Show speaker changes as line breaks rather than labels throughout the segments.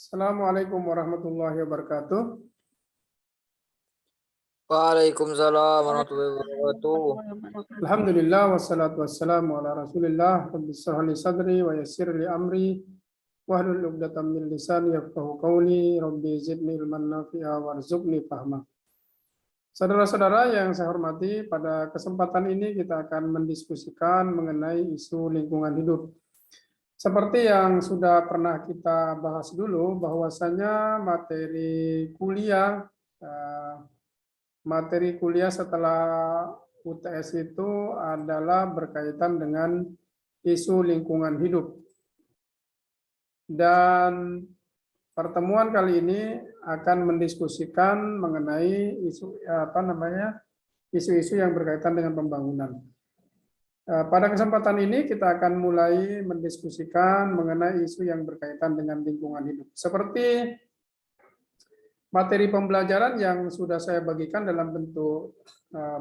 Assalamualaikum warahmatullahi wabarakatuh.
Waalaikumsalam warahmatullahi wabarakatuh.
Alhamdulillah wassalatu wassalamu ala Rasulillah. Rabbi shrah li sadri wa yassir li amri wahlul 'uqdatam min lisani yafqahu qawli. Rabbi zidni ilman nafi'a warzuqni fahma. Saudara-saudara yang saya hormati, pada kesempatan ini kita akan mendiskusikan mengenai isu lingkungan hidup. Seperti yang sudah pernah kita bahas dulu, bahwasanya materi kuliah setelah UTS itu adalah berkaitan dengan isu lingkungan hidup. Dan pertemuan kali ini akan mendiskusikan mengenai isu-isu yang berkaitan dengan pembangunan. Pada kesempatan ini kita akan mulai mendiskusikan mengenai isu yang berkaitan dengan lingkungan hidup. Seperti materi pembelajaran yang sudah saya bagikan dalam bentuk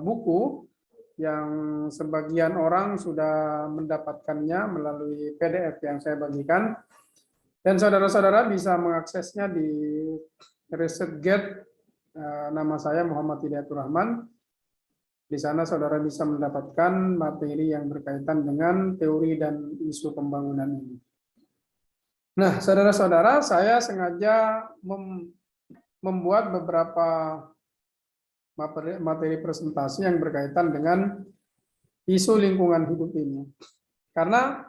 buku, yang sebagian orang sudah mendapatkannya melalui PDF yang saya bagikan. Dan saudara-saudara bisa mengaksesnya di ResearchGate, nama saya Muhammad Hidayatul Rahman. Di sana saudara bisa mendapatkan materi yang berkaitan dengan teori dan isu pembangunan ini. Nah, saudara-saudara, saya sengaja membuat beberapa materi presentasi yang berkaitan dengan isu lingkungan hidup ini. Karena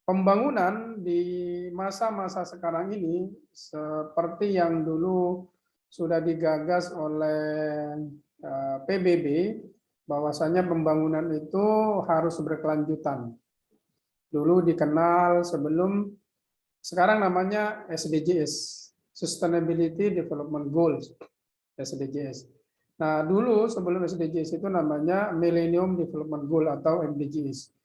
pembangunan di masa-masa sekarang ini seperti yang dulu sudah digagas oleh PBB, bahwasanya pembangunan itu harus berkelanjutan. Dulu dikenal sekarang namanya SDGs, Sustainability Development Goals, SDGs. Nah, dulu sebelum SDGs itu namanya Millennium Development Goal atau MDGs.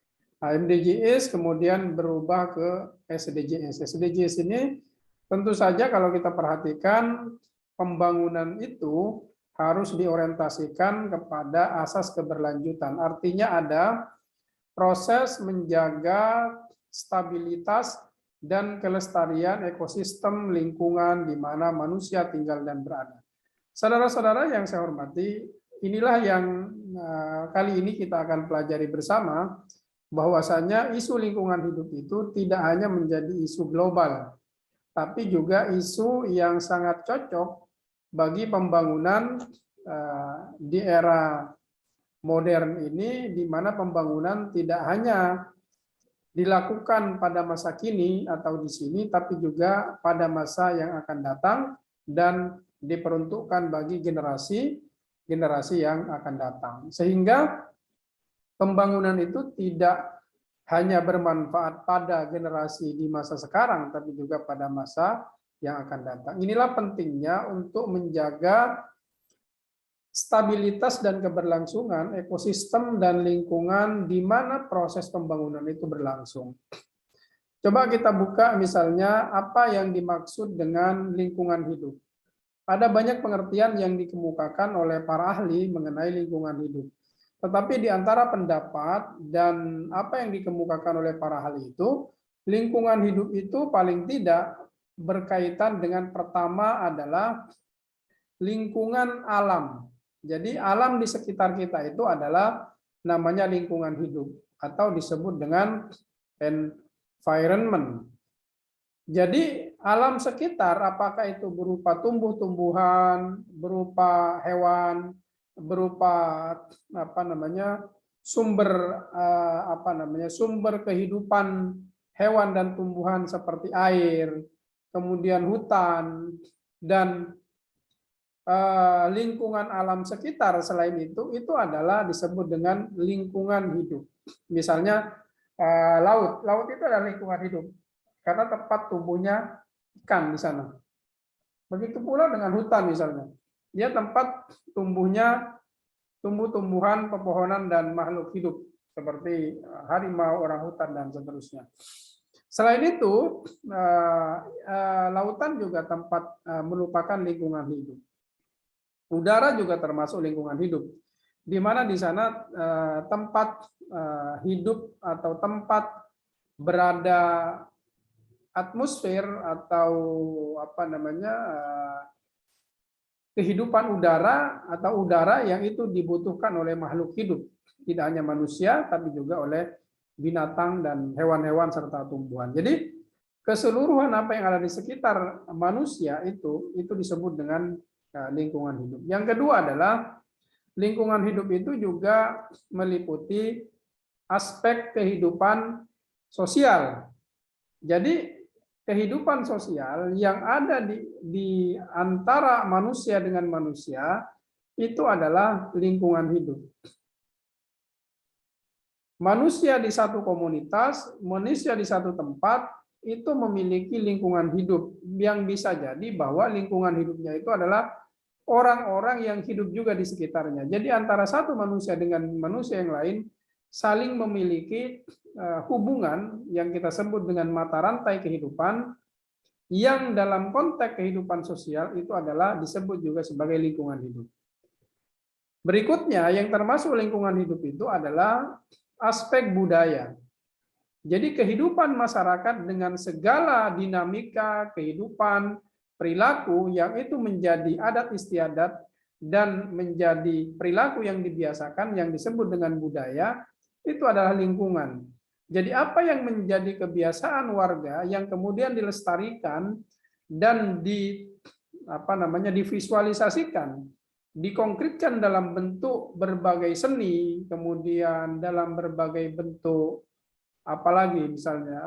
Nah, MDGs kemudian berubah ke SDGs. SDGs ini tentu saja kalau kita perhatikan pembangunan itu harus diorientasikan kepada asas keberlanjutan. Artinya ada proses menjaga stabilitas dan kelestarian ekosistem lingkungan di mana manusia tinggal dan berada. Saudara-saudara yang saya hormati, inilah yang kali ini kita akan pelajari bersama, bahwasanya isu lingkungan hidup itu tidak hanya menjadi isu global, tapi juga isu yang sangat cocok bagi pembangunan di era modern ini, di mana pembangunan tidak hanya dilakukan pada masa kini atau di sini, tapi juga pada masa yang akan datang dan diperuntukkan bagi generasi yang akan datang. Sehingga pembangunan itu tidak hanya bermanfaat pada generasi di masa sekarang, tapi juga pada masa yang akan datang. Inilah pentingnya untuk menjaga stabilitas dan keberlangsungan ekosistem dan lingkungan di mana proses pembangunan itu berlangsung. Coba kita buka misalnya apa yang dimaksud dengan lingkungan hidup. Ada banyak pengertian yang dikemukakan oleh para ahli mengenai lingkungan hidup. Tetapi di antara pendapat dan apa yang dikemukakan oleh para ahli itu, lingkungan hidup itu paling tidak berkaitan dengan pertama adalah lingkungan alam. Jadi alam di sekitar kita itu adalah namanya lingkungan hidup atau disebut dengan environment. Jadi alam sekitar, apakah itu berupa tumbuh-tumbuhan, berupa hewan, berupa sumber kehidupan hewan dan tumbuhan seperti air, kemudian hutan, dan lingkungan alam sekitar selain itu adalah disebut dengan lingkungan hidup. Misalnya laut itu adalah lingkungan hidup karena tempat tumbuhnya ikan di sana. Begitu pula dengan hutan misalnya, dia tempat tumbuhnya tumbuh-tumbuhan, pepohonan dan makhluk hidup seperti harimau, orangutan dan seterusnya. Selain itu, lautan juga tempat merupakan lingkungan hidup. Udara juga termasuk lingkungan hidup, di mana di sana tempat hidup atau tempat berada atmosfer atau apa namanya kehidupan udara atau udara yang itu dibutuhkan oleh makhluk hidup, tidak hanya manusia tapi juga oleh binatang dan hewan-hewan serta tumbuhan. Jadi keseluruhan apa yang ada di sekitar manusia itu disebut dengan lingkungan hidup. Yang kedua adalah lingkungan hidup itu juga meliputi aspek kehidupan sosial. Jadi kehidupan sosial yang ada di antara manusia dengan manusia itu adalah lingkungan hidup. Manusia di satu komunitas, manusia di satu tempat itu memiliki lingkungan hidup yang bisa jadi bahwa lingkungan hidupnya itu adalah orang-orang yang hidup juga di sekitarnya. Jadi antara satu manusia dengan manusia yang lain saling memiliki hubungan yang kita sebut dengan mata rantai kehidupan yang dalam konteks kehidupan sosial itu adalah disebut juga sebagai lingkungan hidup. Berikutnya yang termasuk lingkungan hidup itu adalah aspek budaya. Jadi kehidupan masyarakat dengan segala dinamika kehidupan, perilaku yang itu menjadi adat istiadat dan menjadi perilaku yang dibiasakan yang disebut dengan budaya, itu adalah lingkungan. Jadi apa yang menjadi kebiasaan warga yang kemudian dilestarikan dan divisualisasikan, dikonkretkan dalam bentuk berbagai seni, kemudian dalam berbagai bentuk apalagi misalnya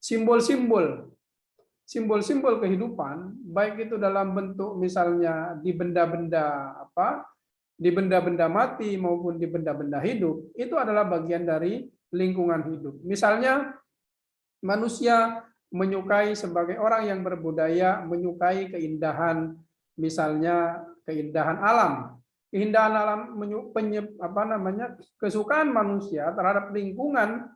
simbol-simbol kehidupan, baik itu dalam bentuk misalnya di benda-benda mati maupun di benda-benda hidup, itu adalah bagian dari lingkungan hidup. Misalnya manusia menyukai sebagai orang yang berbudaya, menyukai keindahan, misalnya keindahan alam. Keindahan alam, kesukaan manusia terhadap lingkungan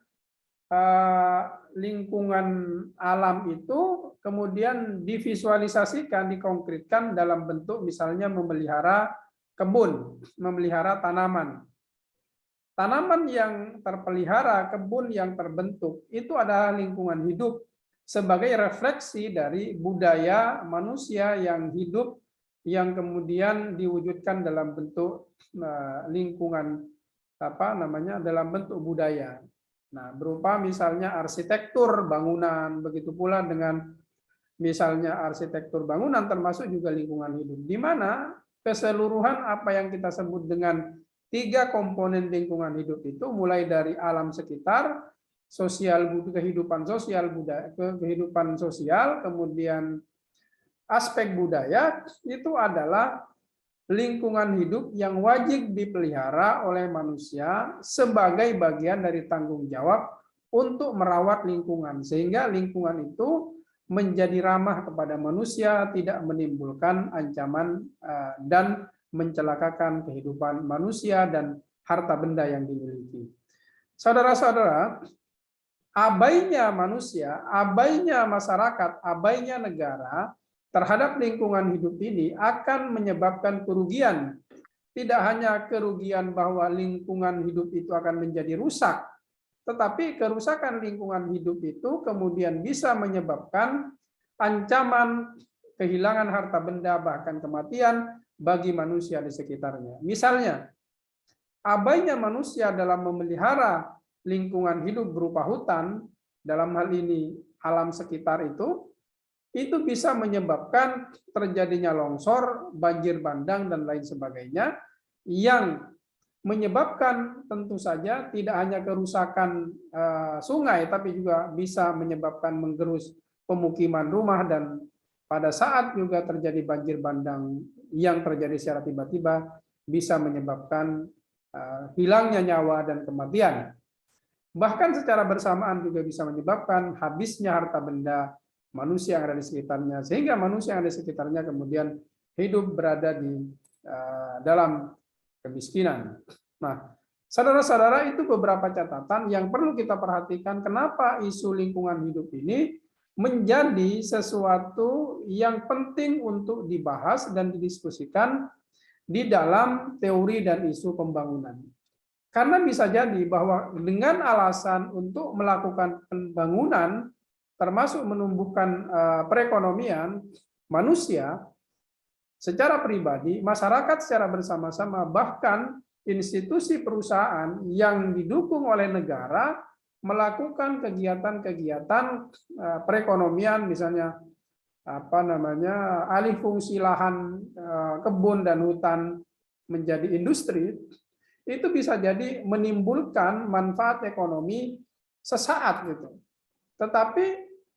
alam itu kemudian divisualisasikan, dikonkretkan dalam bentuk misalnya memelihara kebun, memelihara tanaman. Tanaman yang terpelihara, kebun yang terbentuk, itu adalah lingkungan hidup sebagai refleksi dari budaya manusia yang hidup, yang kemudian diwujudkan dalam bentuk lingkungan dalam bentuk budaya. Nah, berupa misalnya arsitektur bangunan, begitu pula dengan misalnya arsitektur bangunan termasuk juga lingkungan hidup, di mana keseluruhan apa yang kita sebut dengan 3 komponen lingkungan hidup itu mulai dari alam sekitar, kehidupan sosial, kemudian aspek budaya, itu adalah lingkungan hidup yang wajib dipelihara oleh manusia sebagai bagian dari tanggung jawab untuk merawat lingkungan, sehingga lingkungan itu menjadi ramah kepada manusia, tidak menimbulkan ancaman dan mencelakakan kehidupan manusia dan harta benda yang dimiliki. Saudara-saudara, abainya manusia, abainya masyarakat, abainya negara terhadap lingkungan hidup ini akan menyebabkan kerugian. Tidak hanya kerugian bahwa lingkungan hidup itu akan menjadi rusak, tetapi kerusakan lingkungan hidup itu kemudian bisa menyebabkan ancaman kehilangan harta benda bahkan kematian bagi manusia di sekitarnya. Misalnya, abainya manusia dalam memelihara lingkungan hidup berupa hutan, dalam hal ini alam sekitar itu bisa menyebabkan terjadinya longsor, banjir bandang, dan lain sebagainya, yang menyebabkan tentu saja tidak hanya kerusakan sungai, tapi juga bisa menyebabkan menggerus pemukiman rumah, dan pada saat juga terjadi banjir bandang yang terjadi secara tiba-tiba bisa menyebabkan hilangnya nyawa dan kematian. Bahkan secara bersamaan juga bisa menyebabkan habisnya harta benda manusia yang ada di sekitarnya, sehingga manusia yang ada di sekitarnya kemudian hidup berada di dalam kemiskinan. Nah, saudara-saudara, itu beberapa catatan yang perlu kita perhatikan kenapa isu lingkungan hidup ini menjadi sesuatu yang penting untuk dibahas dan didiskusikan di dalam teori dan isu pembangunan. Karena bisa jadi bahwa dengan alasan untuk melakukan pembangunan, termasuk menumbuhkan perekonomian manusia secara pribadi, masyarakat secara bersama-sama, bahkan institusi perusahaan yang didukung oleh negara melakukan kegiatan-kegiatan perekonomian, misalnya alih fungsi lahan kebun dan hutan menjadi industri, itu bisa jadi menimbulkan manfaat ekonomi sesaat gitu. Tetapi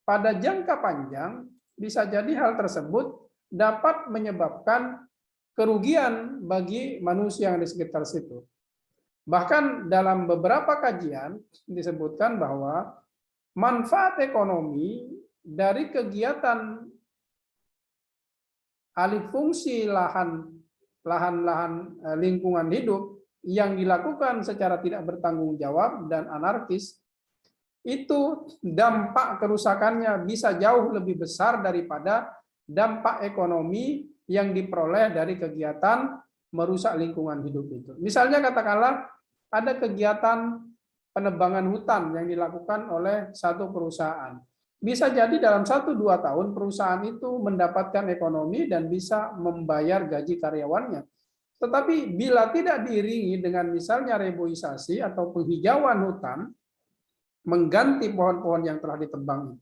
pada jangka panjang bisa jadi hal tersebut dapat menyebabkan kerugian bagi manusia yang di sekitar situ. Bahkan dalam beberapa kajian disebutkan bahwa manfaat ekonomi dari kegiatan alih fungsi lahan-lahan lingkungan hidup yang dilakukan secara tidak bertanggung jawab dan anarkis, itu dampak kerusakannya bisa jauh lebih besar daripada dampak ekonomi yang diperoleh dari kegiatan merusak lingkungan hidup itu. Misalnya katakanlah ada kegiatan penebangan hutan yang dilakukan oleh satu perusahaan. Bisa jadi dalam 1-2 tahun perusahaan itu mendapatkan ekonomi dan bisa membayar gaji karyawannya. Tetapi bila tidak diiringi dengan misalnya reboisasi atau penghijauan hutan, mengganti pohon-pohon yang telah ditebang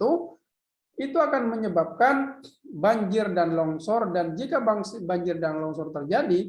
itu akan menyebabkan banjir dan longsor, dan jika banjir dan longsor terjadi,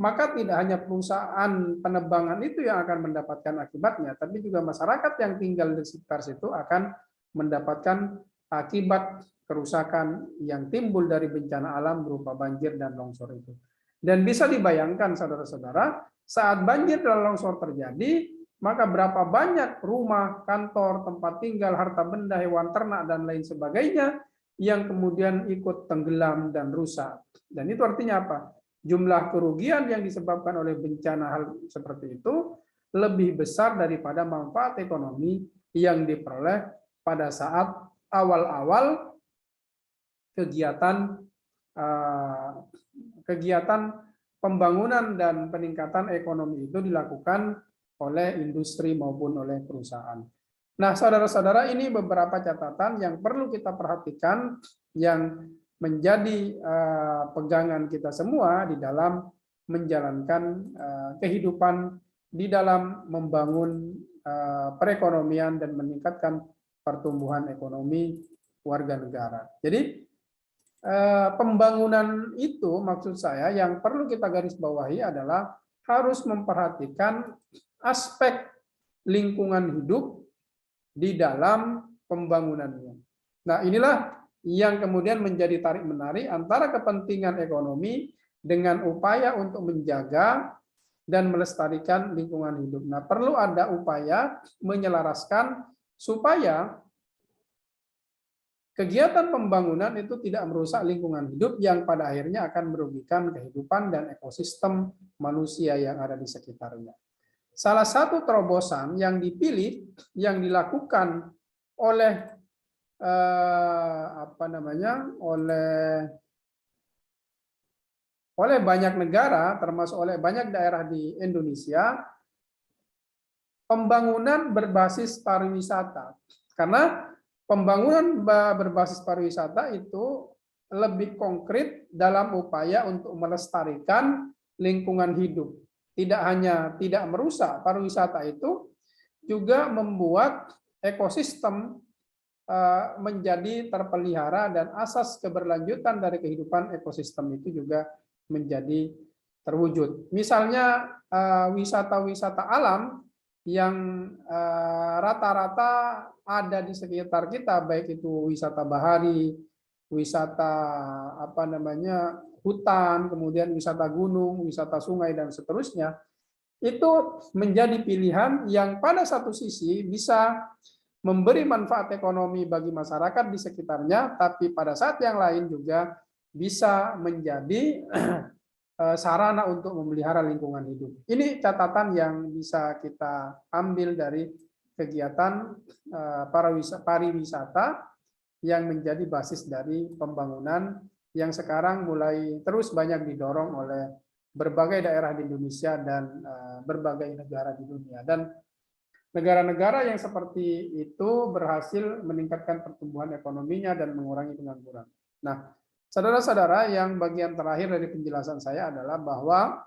maka tidak hanya perusahaan penebangan itu yang akan mendapatkan akibatnya, tapi juga masyarakat yang tinggal di sekitar situ akan mendapatkan akibat kerusakan yang timbul dari bencana alam berupa banjir dan longsor itu. Dan bisa dibayangkan saudara-saudara, saat banjir dan longsor terjadi, maka berapa banyak rumah, kantor, tempat tinggal, harta benda, hewan ternak, dan lain sebagainya yang kemudian ikut tenggelam dan rusak. Dan itu artinya apa? Jumlah kerugian yang disebabkan oleh bencana hal seperti itu lebih besar daripada manfaat ekonomi yang diperoleh pada saat awal-awal kegiatan pembangunan dan peningkatan ekonomi itu dilakukan oleh industri maupun oleh perusahaan. Nah, saudara-saudara, ini beberapa catatan yang perlu kita perhatikan yang menjadi pegangan kita semua di dalam menjalankan kehidupan di dalam membangun perekonomian dan meningkatkan pertumbuhan ekonomi warga negara. Jadi pembangunan itu maksud saya yang perlu kita garis bawahi adalah harus memperhatikan aspek lingkungan hidup di dalam pembangunannya. Nah, inilah yang kemudian menjadi tarik-menarik antara kepentingan ekonomi dengan upaya untuk menjaga dan melestarikan lingkungan hidup. Nah, perlu ada upaya menyelaraskan supaya kegiatan pembangunan itu tidak merusak lingkungan hidup yang pada akhirnya akan merugikan kehidupan dan ekosistem manusia yang ada di sekitarnya. Salah satu terobosan yang dipilih, yang dilakukan oleh oleh banyak negara, termasuk oleh banyak daerah di Indonesia, pembangunan berbasis pariwisata. Karena pembangunan berbasis pariwisata itu lebih konkret dalam upaya untuk melestarikan lingkungan hidup. Tidak hanya tidak merusak, pariwisata itu juga membuat ekosistem menjadi terpelihara dan asas keberlanjutan dari kehidupan ekosistem itu juga menjadi terwujud. Misalnya wisata-wisata alam yang rata-rata ada di sekitar kita, baik itu wisata bahari, wisata hutan, kemudian wisata gunung, wisata sungai, dan seterusnya, itu menjadi pilihan yang pada satu sisi bisa memberi manfaat ekonomi bagi masyarakat di sekitarnya, tapi pada saat yang lain juga bisa menjadi sarana untuk memelihara lingkungan hidup. Ini catatan yang bisa kita ambil dari kegiatan pariwisata yang menjadi basis dari pembangunan yang sekarang mulai terus banyak didorong oleh berbagai daerah di Indonesia dan berbagai negara di dunia. Dan negara-negara yang seperti itu berhasil meningkatkan pertumbuhan ekonominya dan mengurangi pengangguran. Nah, saudara-saudara, yang bagian terakhir dari penjelasan saya adalah bahwa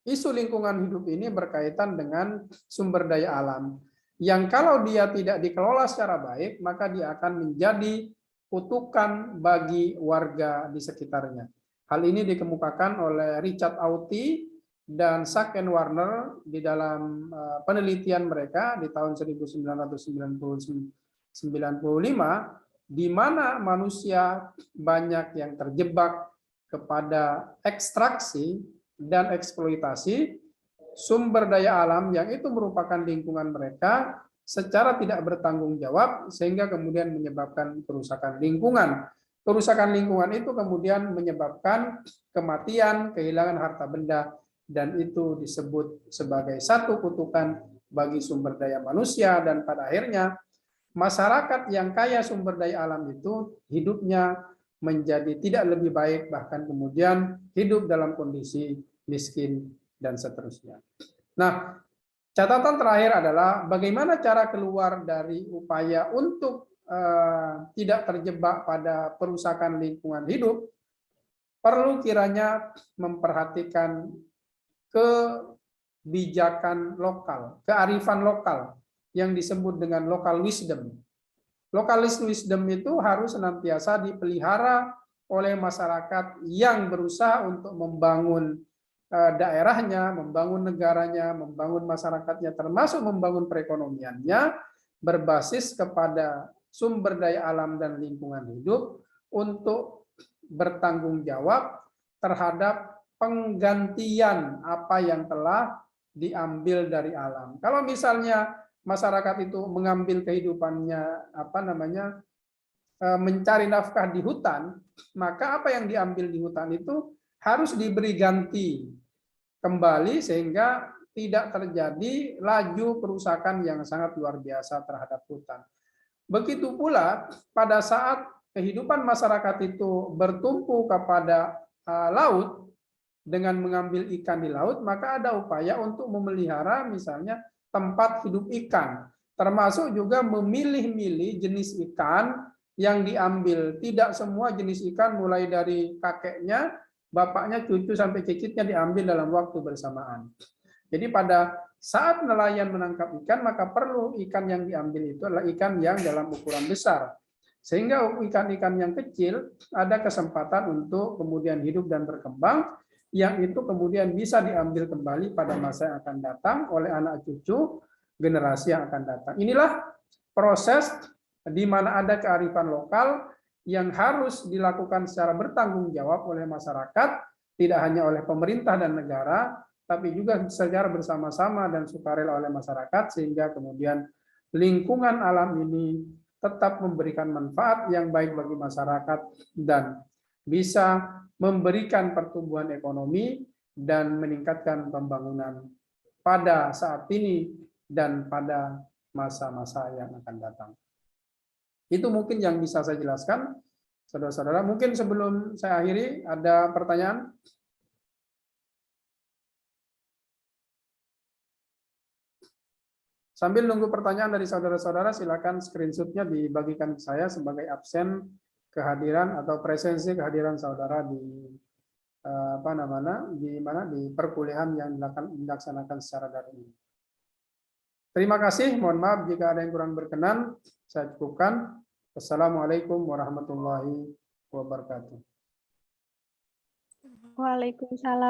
isu lingkungan hidup ini berkaitan dengan sumber daya alam, yang kalau dia tidak dikelola secara baik, maka dia akan menjadi kutukan bagi warga di sekitarnya. Hal ini dikemukakan oleh Richard Auty dan Sack and Warner di dalam penelitian mereka di tahun 1995, di mana manusia banyak yang terjebak kepada ekstraksi dan eksploitasi sumber daya alam yang itu merupakan lingkungan mereka secara tidak bertanggung jawab, sehingga kemudian menyebabkan kerusakan lingkungan. Kerusakan lingkungan itu kemudian menyebabkan kematian, kehilangan harta benda, dan itu disebut sebagai satu kutukan bagi sumber daya manusia, dan pada akhirnya masyarakat yang kaya sumber daya alam itu hidupnya menjadi tidak lebih baik, bahkan kemudian hidup dalam kondisi miskin dan seterusnya. Nah, catatan terakhir adalah bagaimana cara keluar dari upaya untuk tidak terjebak pada perusakan lingkungan hidup. Perlu kiranya memperhatikan kebijakan lokal, kearifan lokal yang disebut dengan local wisdom. Local wisdom itu harus senantiasa dipelihara oleh masyarakat yang berusaha untuk membangun daerahnya, membangun negaranya, membangun masyarakatnya, termasuk membangun perekonomiannya, berbasis kepada sumber daya alam dan lingkungan hidup untuk bertanggung jawab terhadap penggantian apa yang telah diambil dari alam. Kalau misalnya masyarakat itu mengambil kehidupannya mencari nafkah di hutan, maka apa yang diambil di hutan itu harus diberi ganti kembali sehingga tidak terjadi laju kerusakan yang sangat luar biasa terhadap hutan. Begitu pula pada saat kehidupan masyarakat itu bertumpu kepada laut dengan mengambil ikan di laut, maka ada upaya untuk memelihara misalnya tempat hidup ikan, termasuk juga memilih-milih jenis ikan yang diambil. Tidak semua jenis ikan mulai dari kakeknya, bapaknya, cucu sampai cicitnya diambil dalam waktu bersamaan. Jadi pada saat nelayan menangkap ikan, maka perlu ikan yang diambil itu adalah ikan yang dalam ukuran besar. Sehingga ikan-ikan yang kecil ada kesempatan untuk kemudian hidup dan berkembang, yang itu kemudian bisa diambil kembali pada masa yang akan datang oleh anak cucu generasi yang akan datang. Inilah proses di mana ada kearifan lokal yang harus dilakukan secara bertanggung jawab oleh masyarakat, tidak hanya oleh pemerintah dan negara, tapi juga secara bersama-sama dan sukarela oleh masyarakat, sehingga kemudian lingkungan alam ini tetap memberikan manfaat yang baik bagi masyarakat dan bisa memberikan pertumbuhan ekonomi dan meningkatkan pembangunan pada saat ini dan pada masa-masa yang akan datang. Itu mungkin yang bisa saya jelaskan, saudara-saudara. Mungkin sebelum saya akhiri, ada pertanyaan? Sambil nunggu pertanyaan dari saudara-saudara, silakan screenshot-nya dibagikan ke saya sebagai absen kehadiran atau presensi kehadiran saudara di di perkuliahan yang dilaksanakan secara daring. Terima kasih. Mohon maaf jika ada yang kurang berkenan. Saya cukupkan. Wassalamualaikum warahmatullahi wabarakatuh.
Waalaikumsalam.